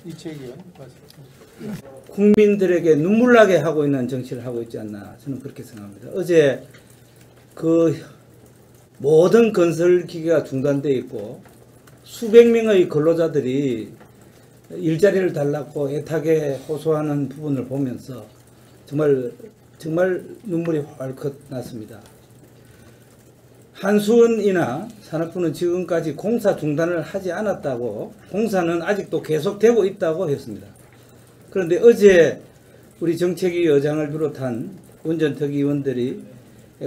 이채기 의원 말씀하십시오. 국민들에게 눈물나게 하고 있는 정치를 하고 있지 않나 저는 그렇게 생각합니다. 어제 그 모든 건설 기계가 중단되어 있고 수백 명의 근로자들이 일자리를 달라고 애타게 호소하는 부분을 보면서 정말 눈물이 활컥 났습니다. 한수원이나 산업부는 지금까지 공사 중단을 하지 않았다고, 공사는 아직도 계속되고 있다고 했습니다. 그런데 어제 우리 정책위 의장을 비롯한 원전특위 의원들이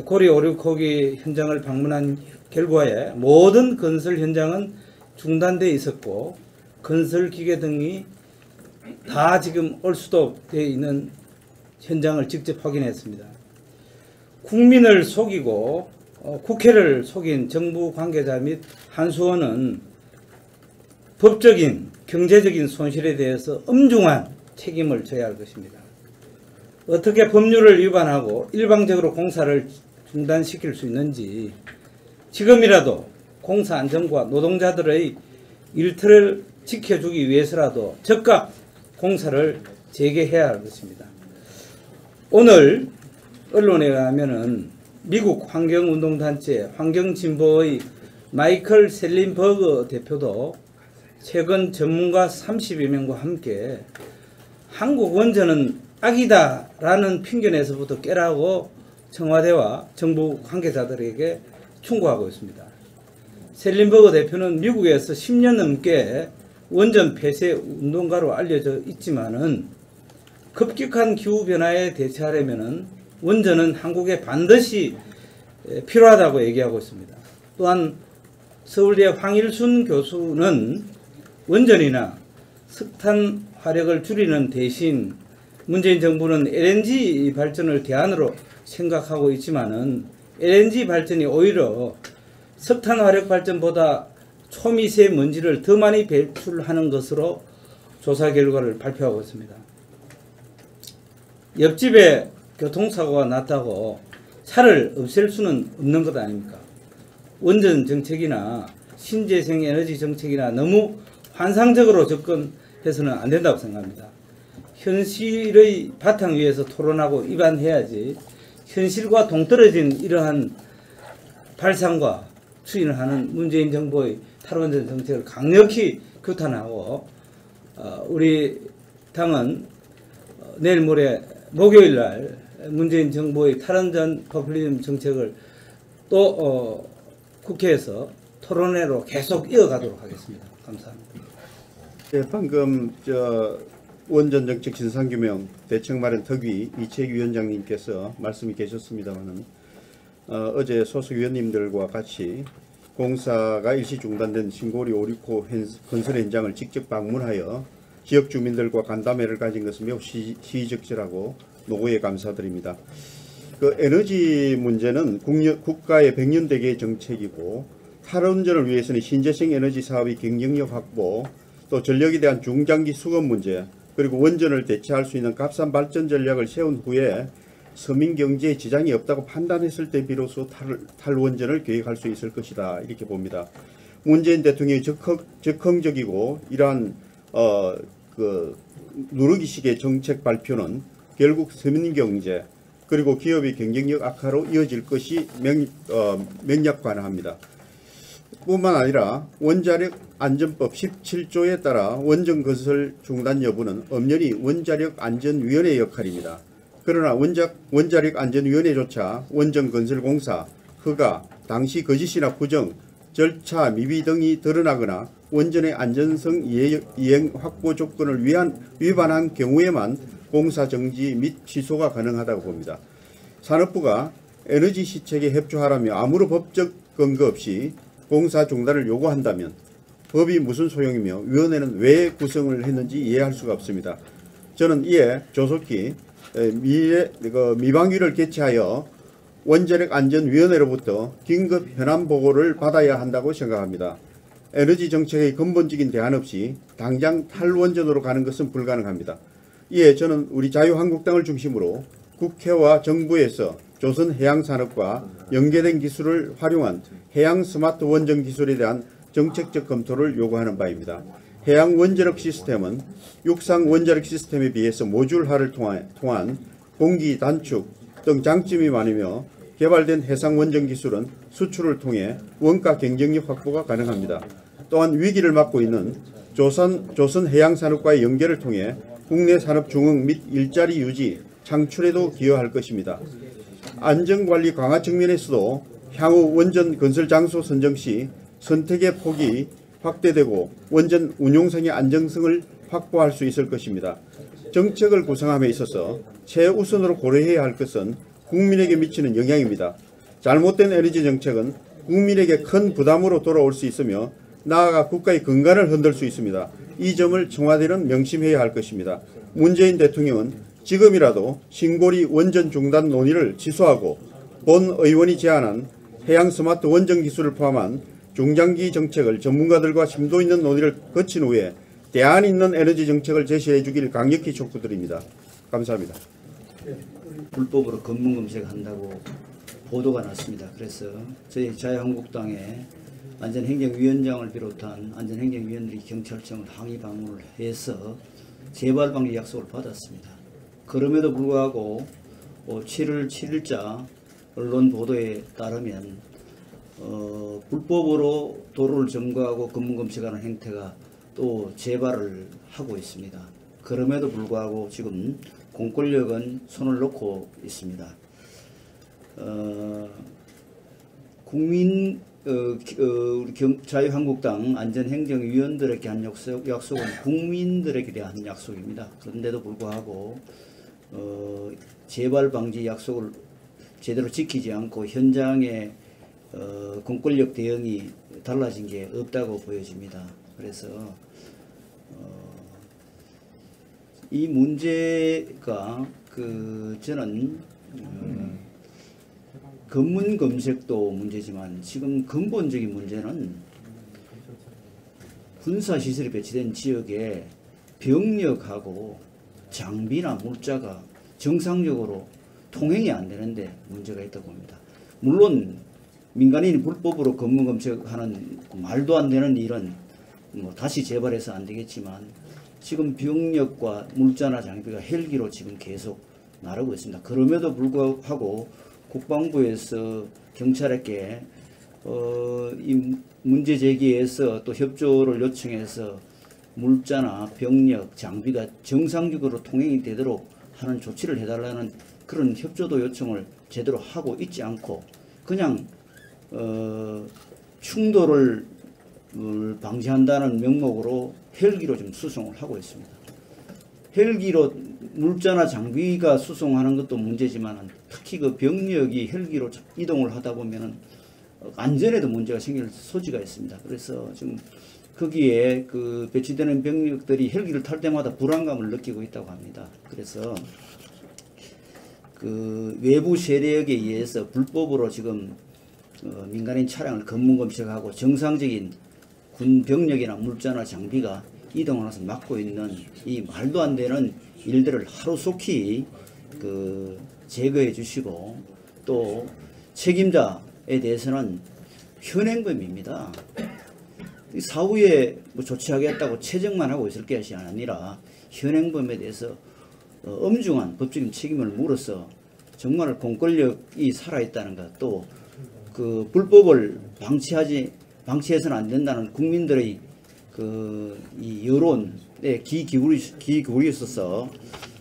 고리 오륙호기 현장을 방문한 결과에 모든 건설 현장은 중단되어 있었고 건설 기계 등이 다 지금 올스톱되어 있는 현장을 직접 확인했습니다. 국민을 속이고 국회를 속인 정부 관계자 및 한수원은 법적인 경제적인 손실에 대해서 엄중한 책임을 져야 할 것입니다. 어떻게 법률을 위반하고 일방적으로 공사를 중단시킬 수 있는지 지금이라도 공사 안전과 노동자들의 일터를 지켜주기 위해서라도 즉각 공사를 재개해야 할 것입니다. 오늘 언론에 의하면은 미국 환경운동단체 환경진보의 마이클 셀린버그 대표도 최근 전문가 30여 명과 함께 한국 원전은 악이다라는 편견에서부터 깨라고 청와대와 정부 관계자들에게 충고하고 있습니다. 셀린버그 대표는 미국에서 10년 넘게 원전 폐쇄 운동가로 알려져 있지만은 급격한 기후변화에 대처하려면은 원전은 한국에 반드시 필요하다고 얘기하고 있습니다. 또한 서울대 황일순 교수는 원전이나 석탄 화력을 줄이는 대신 문재인 정부는 LNG 발전을 대안으로 생각하고 있지만은 LNG 발전이 오히려 석탄 화력 발전보다 초미세먼지를 더 많이 배출하는 것으로 조사 결과를 발표하고 있습니다. 옆집에 교통사고가 났다고 차를 없앨 수는 없는 것 아닙니까? 원전 정책이나 신재생 에너지 정책이나 너무 환상적으로 접근해서는 안 된다고 생각합니다. 현실의 바탕 위에서 토론하고 입안해야지 현실과 동떨어진 이러한 발상과 추진을 하는 문재인 정부의 탈원전 정책을 강력히 규탄하고 우리 당은 내일 모레 목요일 날 문재인 정부의 탈원전 포퓰리즘 정책을 또 국회에서 토론회로 계속 이어가도록 하겠습니다. 감사합니다. 네, 방금 원전 정책 진상규명 대책 마련 특위 이채기 위원장님께서 말씀이 계셨습니다만은 어제 소속 위원님들과 같이 공사가 일시 중단된 신고리 569 건설 현장을 직접 방문하여 지역 주민들과 간담회를 가진 것은 매우 시의적절하고 노고에 감사드립니다. 그 에너지 문제는 국가의 100년 대계의 정책이고 탈원전을 위해서는 신재생 에너지 사업의 경쟁력 확보, 또 전력에 대한 중장기 수급 문제, 그리고 원전을 대체할 수 있는 값싼 발전 전략을 세운 후에 서민 경제에 지장이 없다고 판단했을 때 비로소 탈원전을 계획할 수 있을 것이다, 이렇게 봅니다. 문재인 대통령의 적극적이고 이러한 누르기식의 정책 발표는 결국 서민 경제 그리고 기업의 경쟁력 악화로 이어질 것이 명약관합니다. 뿐만 아니라 원자력 안전법 17조에 따라 원전 건설 중단 여부는 엄연히 원자력 안전위원회의 역할입니다. 그러나 원자력 안전위원회조차 원전 건설 공사, 허가, 당시 거짓이나 부정, 절차 미비 등이 드러나거나 원전의 안전성 이행 확보 조건을 위반한 경우에만 공사 정지 및 취소가 가능하다고 봅니다. 산업부가 에너지 시책에 협조하라며 아무런 법적 근거 없이 공사 중단을 요구한다면 법이 무슨 소용이며 위원회는 왜 구성을 했는지 이해할 수가 없습니다. 저는 이에 조속히 미방위를 개최하여 원자력 안전위원회로부터 긴급 현안 보고를 받아야 한다고 생각합니다. 에너지 정책의 근본적인 대안 없이 당장 탈원전으로 가는 것은 불가능합니다. 이에 저는 우리 자유한국당을 중심으로 국회와 정부에서 조선해양산업과 연계된 기술을 활용한 해양 스마트 원전 기술에 대한 정책적 검토를 요구하는 바입니다. 해양 원자력 시스템은 육상 원자력 시스템에 비해서 모듈화를 통한 공기 단축 등 장점이 많으며 개발된 해상 원전 기술은 수출을 통해 원가 경쟁력 확보가 가능합니다. 또한 위기를 맞고 있는 조선 해양산업과의 연계를 통해 국내 산업 중흥 및 일자리 유지, 창출에도 기여할 것입니다. 안전관리 강화 측면에서도 향후 원전 건설 장소 선정 시 선택의 폭이 확대되고 원전 운용성의 안정성을 확보할 수 있을 것입니다. 정책을 구성함에 있어서 최우선으로 고려해야 할 것은 국민에게 미치는 영향입니다. 잘못된 에너지 정책은 국민에게 큰 부담으로 돌아올 수 있으며 나아가 국가의 근간을 흔들 수 있습니다. 이 점을 청와대는 명심해야 할 것입니다. 문재인 대통령은 지금이라도 신고리 원전 중단 논의를 취소하고 본 의원이 제안한 해양 스마트 원전 기술을 포함한 중장기 정책을 전문가들과 심도 있는 논의를 거친 후에 대안 있는 에너지 정책을 제시해 주길 강력히 촉구드립니다. 감사합니다. 불법으로 검문 검색한다고 보도가 났습니다. 그래서 저희 자유한국당의 안전행정위원장을 비롯한 안전행정위원들이 경찰청을 항의 방문을 해서 재발 방지 약속을 받았습니다. 그럼에도 불구하고 7월 7일자 언론 보도에 따르면 불법으로 도로를 점거하고 검문 검색하는 행태가 또 재발을 하고 있습니다. 그럼에도 불구하고 지금 공권력은 손을 놓고 있습니다. 우리 자유한국당 안전행정위원들에게 한 약속은 국민들에게 대한 약속입니다. 그런데도 불구하고 재발 방지 약속을 제대로 지키지 않고 현장에 공권력 대응이 달라진 게 없다고 보여집니다. 그래서 이 문제가 저는 검문 검색도 문제지만 지금 근본적인 문제는 군사시설이 배치된 지역에 병력하고 장비나 물자가 정상적으로 통행이 안 되는데 문제가 있다고 봅니다. 물론 민간인이 불법으로 검문 검색하는 말도 안 되는 일은 다시 재발해서 안 되겠지만 지금 병력과 물자나 장비가 헬기로 지금 계속 나르고 있습니다. 그럼에도 불구하고 국방부에서 경찰에게 이 문제 제기에서 또 협조를 요청해서 물자나 병력, 장비가 정상적으로 통행이 되도록 하는 조치를 해달라는 그런 협조도 요청을 제대로 하고 있지 않고 그냥 충돌을 방지한다는 명목으로 헬기로 좀 수송을 하고 있습니다. 헬기로 물자나 장비가 수송하는 것도 문제지만 특히 그 병력이 헬기로 이동을 하다 보면은 안전에도 문제가 생길 소지가 있습니다. 그래서 지금 거기에 배치되는 병력들이 헬기를 탈 때마다 불안감을 느끼고 있다고 합니다. 그래서 외부 세력에 의해서 불법으로 지금 민간인 차량을 검문 검색하고 정상적인 군 병력이나 물자나 장비가 이동을 해서 막고 있는 이 말도 안 되는 일들을 하루속히 제거해 주시고 또 책임자에 대해서는 현행범입니다. 사후에 조치하겠다고 채정만 하고 있을 것이 아니라 현행범에 대해서 엄중한 법적인 책임을 물어서 정말 공권력이 살아있다는 것, 또 불법을 방치해서는 안 된다는 국민들의 이 여론에 귀 기울이셔서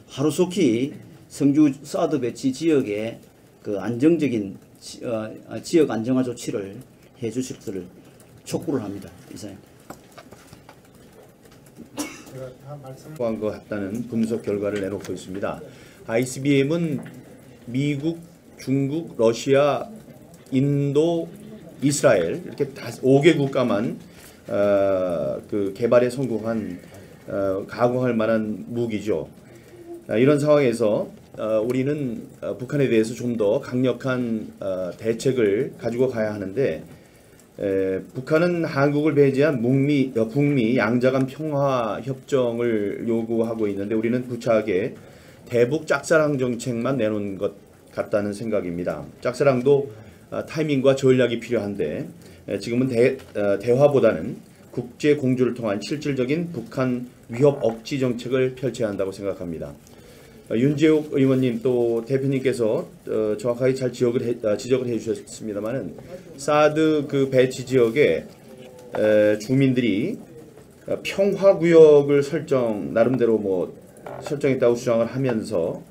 하루속히 성주 사드 배치 지역에 안정적인 지역 안정화 조치를 해 주실 것을 촉구를 합니다. 이상. 한 것 같다는 분석 결과를 내놓고 있습니다. ICBM은 미국, 중국, 러시아, 인도, 이스라엘 이렇게 5개 국가만 개발에 성공한 가공할 만한 무기죠. 이런 상황에서 우리는 북한에 대해서 좀 더 강력한 대책을 가지고 가야 하는데 북한은 한국을 배제한 북미 양자간 평화 협정을 요구하고 있는데 우리는 구차하게 대북 짝사랑 정책만 내놓은 것 같다는 생각입니다. 짝사랑도 타이밍과 전략이 필요한데 지금은 대화보다는 국제 공조를 통한 실질적인 북한 위협 억지 정책을 펼쳐야 한다고 생각합니다. 윤재욱 의원님 또 대표님께서 정확하게 잘 지적을 해주셨습니다만은 사드 그 배치 지역에 주민들이 평화구역을 나름대로 뭐 설정했다고 주장을 하면서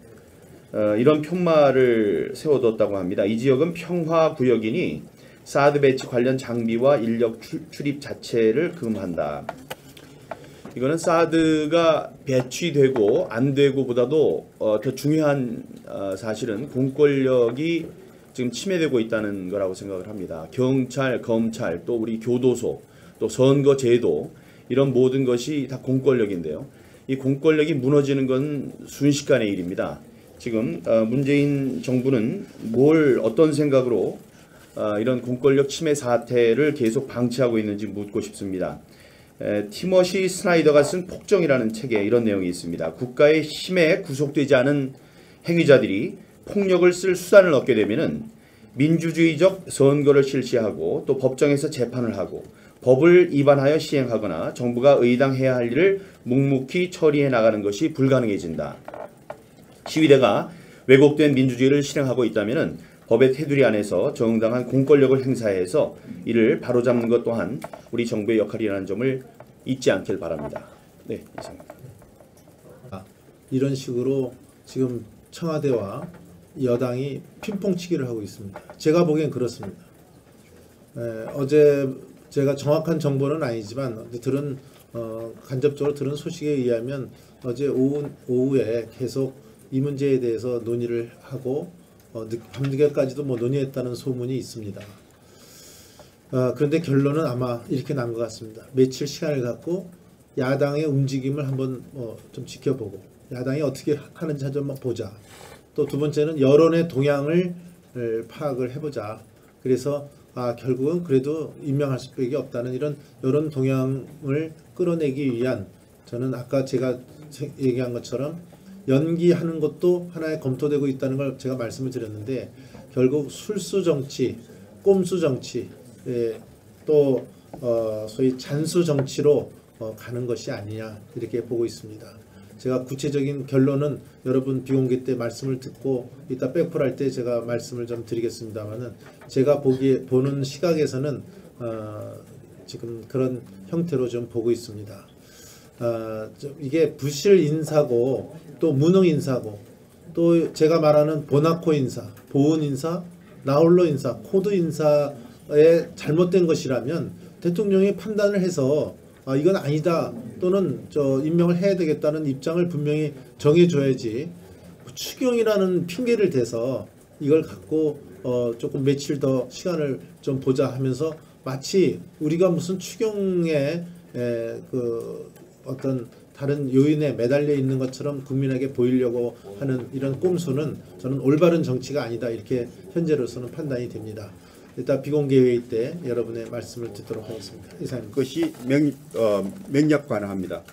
이런 푯말을 세워뒀다고 합니다. 이 지역은 평화구역이니 사드 배치 관련 장비와 인력 출입 자체를 금한다. 이거는 사드가 배치되고 안 되고보다도 더 중요한 사실은 공권력이 지금 침해되고 있다는 거라고 생각을 합니다. 경찰, 검찰, 또 우리 교도소, 또 선거제도 이런 모든 것이 다 공권력인데요. 이 공권력이 무너지는 건 순식간의 일입니다. 지금 문재인 정부는 어떤 생각으로 이런 공권력 침해 사태를 계속 방치하고 있는지 묻고 싶습니다. 티머시 스나이더가 쓴 폭정이라는 책에 이런 내용이 있습니다. 국가의 힘에 구속되지 않은 행위자들이 폭력을 쓸 수단을 얻게 되면은 민주주의적 선거를 실시하고 또 법정에서 재판을 하고 법을 위반하여 시행하거나 정부가 의당해야 할 일을 묵묵히 처리해 나가는 것이 불가능해진다. 시위대가 왜곡된 민주주의를 실행하고 있다면은 법의 테두리 안에서 정당한 공권력을 행사해서 이를 바로잡는 것 또한 우리 정부의 역할이라는 점을 잊지 않길 바랍니다. 네, 이상입니다. 이런 식으로 지금 청와대와 여당이 핑퐁치기를 하고 있습니다. 제가 보기엔 그렇습니다. 어제 제가 정확한 정보는 아니지만 간접적으로 들은 소식에 의하면 어제 오후에 계속 이 문제에 대해서 논의를 하고 밤늦게까지도 논의했다는 소문이 있습니다. 그런데 결론은 아마 이렇게 난 것 같습니다. 며칠 시간을 갖고 야당의 움직임을 한번 좀 지켜보고 야당이 어떻게 하는지 한번 보자. 또 두 번째는 여론의 동향을 파악을 해보자. 그래서 결국은 그래도 임명할 수밖에 없다는 이런 여론 동향을 끌어내기 위한 저는 아까 제가 얘기한 것처럼 연기하는 것도 하나의 검토되고 있다는 걸 제가 말씀을 드렸는데 결국 술수 정치, 꼼수 정치, 또 소위 잔수 정치로 가는 것이 아니냐 이렇게 보고 있습니다. 제가 구체적인 결론은 여러분 비공개 때 말씀을 듣고 이따 백플할 때 제가 말씀을 좀 드리겠습니다만은 제가 보는 시각에서는 지금 그런 형태로 좀 보고 있습니다. 이게 부실 인사고 또 무능 인사고 또 제가 말하는 보나코 인사, 보은 인사, 나홀로 인사, 코드 인사에 잘못된 것이라면 대통령이 판단을 해서 이건 아니다 또는 임명을 해야 되겠다는 입장을 분명히 정해줘야지 추경이라는 핑계를 대서 이걸 갖고 조금 며칠 더 시간을 좀 보자 하면서 마치 우리가 무슨 추경에 어떤 다른 요인에 매달려 있는 것처럼 국민에게 보이려고 하는 이런 꼼수는 저는 올바른 정치가 아니다 이렇게 현재로서는 판단이 됩니다. 일단 비공개 회의 때 여러분의 말씀을 듣도록 하겠습니다. 이사님. 그것이 명약 관합니다.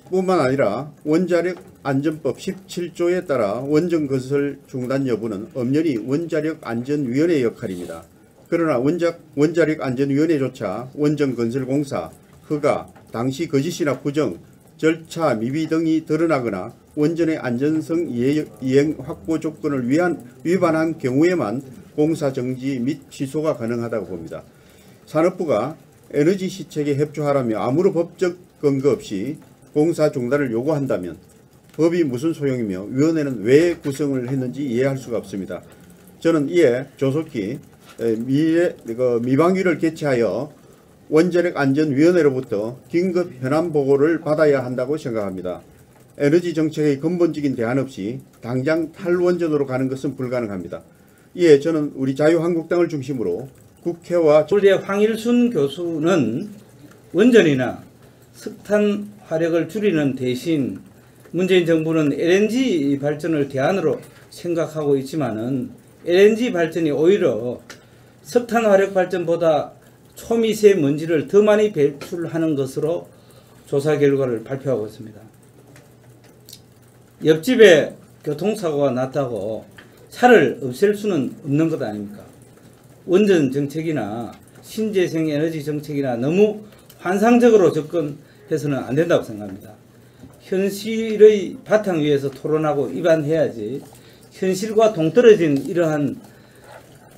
뿐만 아니라 원자력 안전법 17조에 따라 원전 건설 중단 여부는 엄연히 원자력 안전위원회의 역할입니다. 그러나 원자력 안전위원회조차 원전 건설 공사, 허가, 당시 거짓이나 부정, 절차 미비 등이 드러나거나 원전의 안전성 이행 확보 조건을 위반한 경우에만 공사 정지 및 취소가 가능하다고 봅니다. 산업부가 에너지 시책에 협조하라며 아무런 법적 근거 없이 공사 중단을 요구한다면 법이 무슨 소용이며 위원회는 왜 구성을 했는지 이해할 수가 없습니다. 저는 이에 조속히 미방위를 개최하여 원자력 안전위원회로부터 긴급 현안 보고를 받아야 한다고 생각합니다. 에너지 정책의 근본적인 대안 없이 당장 탈원전으로 가는 것은 불가능합니다. 이에 저는 우리 자유한국당을 중심으로 국회와 서울대 황일순 교수는 원전이나 석탄 화력을 줄이는 대신 문재인 정부는 LNG 발전을 대안으로 생각하고 있지만은 LNG 발전이 오히려 석탄 화력 발전보다 초미세 먼지를 더 많이 배출하는 것으로 조사 결과를 발표하고 있습니다. 옆집에 교통사고가 났다고 차를 없앨 수는 없는 것 아닙니까? 원전 정책이나 신재생 에너지 정책이나 너무 환상적으로 접근해서는 안 된다고 생각합니다. 현실의 바탕 위에서 토론하고 입안해야지 현실과 동떨어진 이러한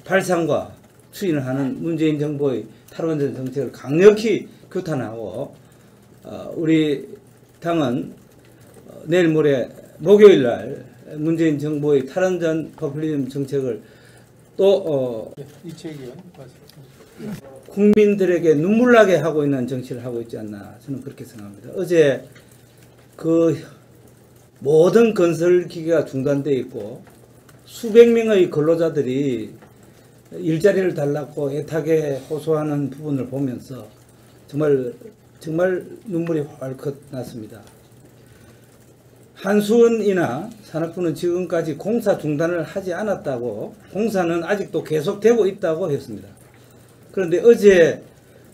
발상과 추진을 하는 문재인 정부의 탈원전 정책을 강력히 규탄하고 우리 당은 내일 모레 목요일 날 문재인 정부의 탈원전 포퓰리즘 정책을 또 이채기 의원 국민들에게 눈물나게 하고 있는 정치를 하고 있지 않나 저는 그렇게 생각합니다. 어제 그 모든 건설 기계가 중단되어 있고 수백 명의 근로자들이 일자리를 달라고 애타게 호소하는 부분을 보면서 정말 눈물이 활컥 났습니다. 한수원이나 산업부는 지금까지 공사 중단을 하지 않았다고, 공사는 아직도 계속되고 있다고 했습니다. 그런데 어제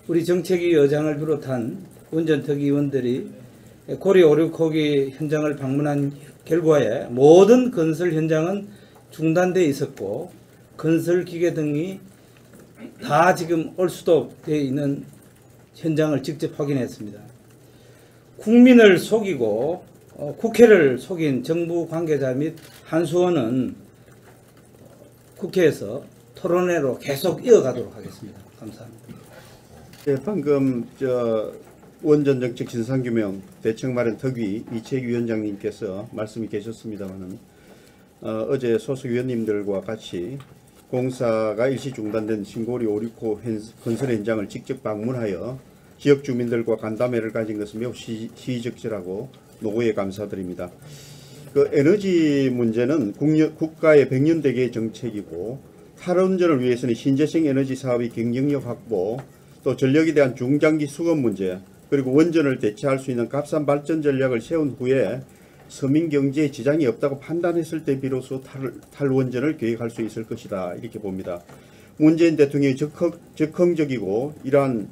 우리 정책위 의장을 비롯한 원전특위위원들이 고려 569기 현장을 방문한 결과에 모든 건설 현장은 중단되어 있었고 건설 기계 등이 다 지금 올스톱되어 있는 현장을 직접 확인했습니다. 국민을 속이고 국회를 속인 정부 관계자 및 한수원은 국회에서 토론회로 계속 이어가도록 하겠습니다. 감사합니다. 네, 방금 원전 정책 진상규명 대책 마련 특위 이채기 위원장님께서 말씀이 계셨습니다만은 어제 소속 위원님들과 같이 공사가 일시 중단된 신고리 569 건설 현장을 직접 방문하여 지역 주민들과 간담회를 가진 것은 매우 시의적절하고 노고에 감사드립니다. 그 에너지 문제는 국가의 100년 대계의 정책이고 탈원전을 위해서는 신재생 에너지 사업의 경쟁력 확보, 또 전력에 대한 중장기 수급 문제, 그리고 원전을 대체할 수 있는 값싼 발전 전략을 세운 후에 서민 경제에 지장이 없다고 판단했을 때 비로소 탈원전을 계획할 수 있을 것이다, 이렇게 봅니다. 문재인 대통령의 적극적이고 이러한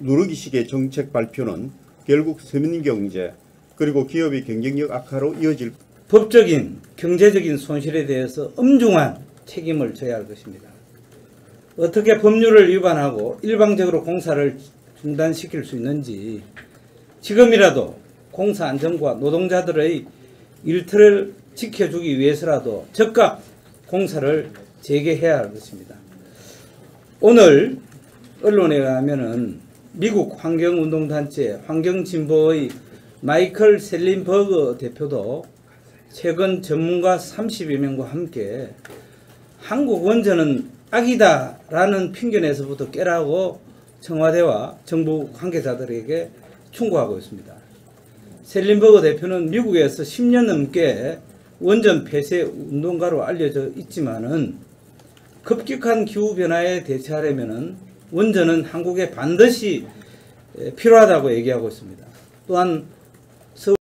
누르기식의 정책 발표는 결국 서민 경제 그리고 기업의 경쟁력 악화로 이어질 법적인 경제적인 손실에 대해서 엄중한 책임을 져야 할 것입니다. 어떻게 법률을 위반하고 일방적으로 공사를 중단시킬 수 있는지 지금이라도 공사 안전과 노동자들의 일터를 지켜주기 위해서라도 즉각 공사를 재개해야 할 것입니다. 오늘 언론에 의하면은 미국 환경운동단체 환경진보의 마이클 셀린버그 대표도 최근 전문가 30여 명과 함께 한국 원전은 악이다라는 핑계에서부터 깨라고 청와대와 정부 관계자들에게 충고하고 있습니다. 셀린버그 대표는 미국에서 10년 넘게 원전 폐쇄 운동가로 알려져 있지만은 급격한 기후변화에 대처하려면은 원전은 한국에 반드시 필요하다고 얘기하고 있습니다. 또한